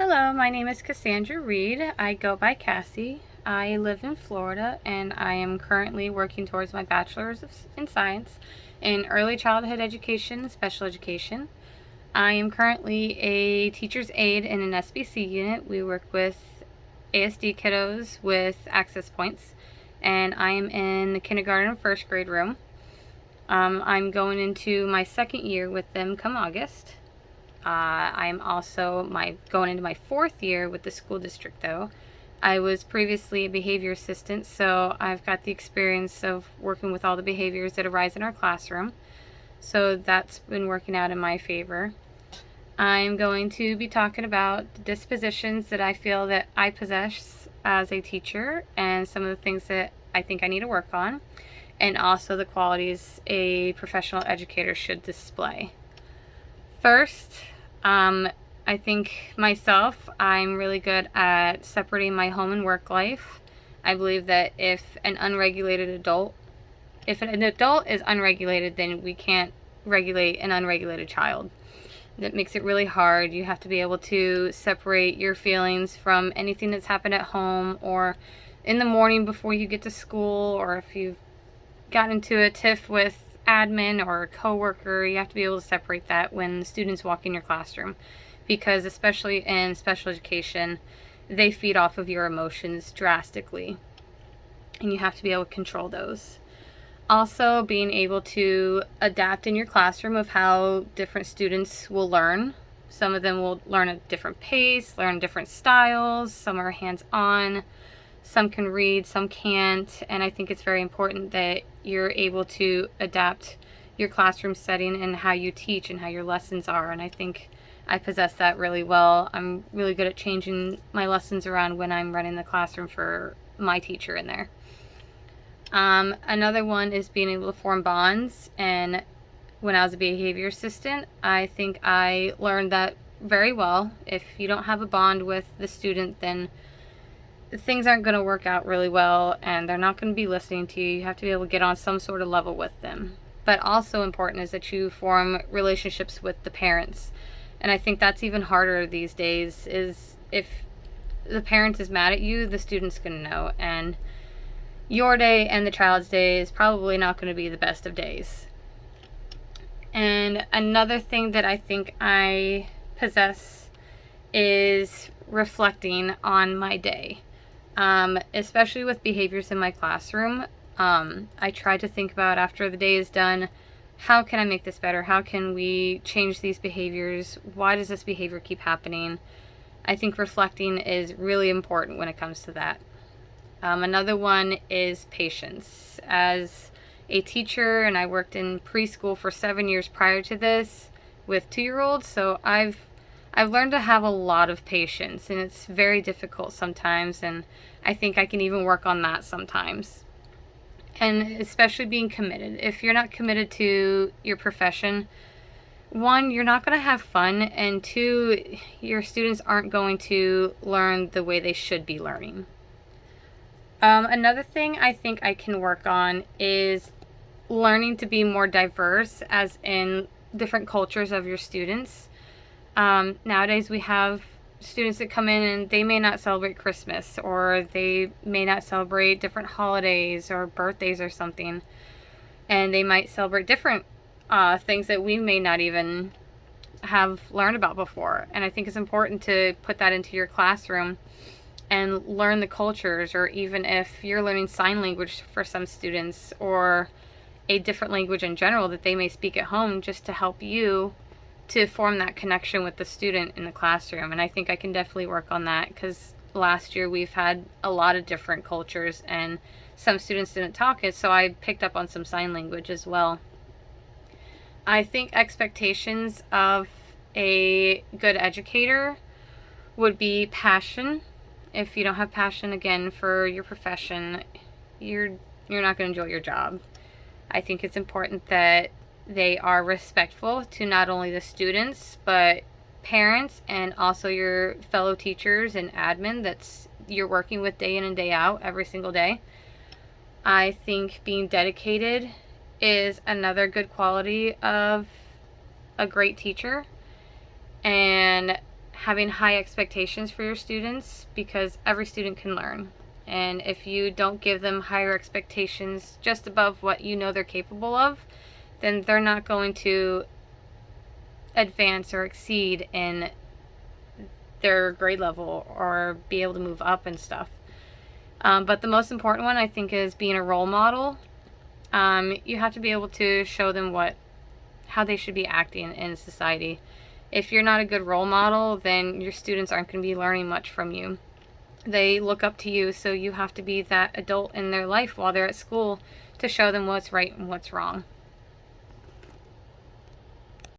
Hello, my name is Cassandra Reed. I go by Cassie. I live in Florida and I am currently working towards my in science in early childhood education, special education. I am currently a teacher's aide in an SBC unit. We work with ASD kiddos with access points, and I am in the kindergarten and first grade room. I'm going into my second year with them come August. I'm also going into my fourth year with the school district though. I was previously a behavior assistant, so I've got the experience of working with all the behaviors that arise in our classroom. So that's been working out in my favor. I'm going to be talking about the dispositions that I feel that I possess as a teacher and some of the things that I think I need to work on, and also the qualities a professional educator should display. First, I think myself, I'm really good at separating my home and work life. I believe that if an adult is unregulated, then we can't regulate an unregulated child. That makes it really hard. You have to be able to separate your feelings from anything that's happened at home or in the morning before you get to school, or if you've got into a tiff with admin or a coworker, you have to be able to separate that when the students walk in your classroom, because especially in special education, they feed off of your emotions drastically, and you have to be able to control those. Also, being able to adapt in your classroom of how different students will learn. Some of them will learn at a different pace, learn different styles, some are hands-on, some can read, some can't, and I think it's very important that you're able to adapt your classroom setting and how you teach and how your lessons are, and I think I possess that really well. I'm really good at changing my lessons around when I'm running the classroom for my teacher in there. Another one is being able to form bonds, and when I was a behavior assistant, I think I learned that very well. If you don't have a bond with the student, then things aren't going to work out really well and they're not going to be listening to you. You have to be able to get on some sort of level with them. But also important is that you form relationships with the parents. And I think that's even harder these days, is if the parent is mad at you, the student's going to know. And your day and the child's day is probably not going to be the best of days. And another thing that I think I possess is reflecting on my day. Especially with behaviors in my classroom. I try to think about, after the day is done, how can I make this better? How can we change these behaviors? Why does this behavior keep happening? I think reflecting is really important when it comes to that. Another one is patience. As a teacher, and I worked in preschool for 7 years prior to this with 2-year-olds, so I've learned to have a lot of patience, and it's very difficult sometimes, and I think I can even work on that sometimes. And especially being committed. If you're not committed to your profession, one, you're not going to have fun, and two, your students aren't going to learn the way they should be learning. Another thing I think I can work on is learning to be more diverse, as in different cultures of your students. Nowadays we have students that come in and they may not celebrate Christmas, or they may not celebrate different holidays or birthdays or something, and they might celebrate different things that we may not even have learned about before. And I think it's important to put that into your classroom and learn the cultures, or even if you're learning sign language for some students, or a different language in general that they may speak at home, just to help you to form that connection with the student in the classroom. And I think I can definitely work on that, because last year we've had a lot of different cultures and some students didn't talk it, so I picked up on some sign language as well. I think expectations of a good educator would be passion. If you don't have passion, again, for your profession, you're not going to enjoy your job. I think it's important that they are respectful to not only the students, but parents and also your fellow teachers and admin that's you're working with day in and day out every single day. I think being dedicated is another good quality of a great teacher. And having high expectations for your students, because every student can learn. And if you don't give them higher expectations just above what you know they're capable of, then they're not going to advance or exceed in their grade level or be able to move up and stuff. But the most important one, I think, is being a role model. You have to be able to show them how they should be acting in society. If you're not a good role model, then your students aren't going to be learning much from you. They look up to you, so you have to be that adult in their life while they're at school to show them what's right and what's wrong.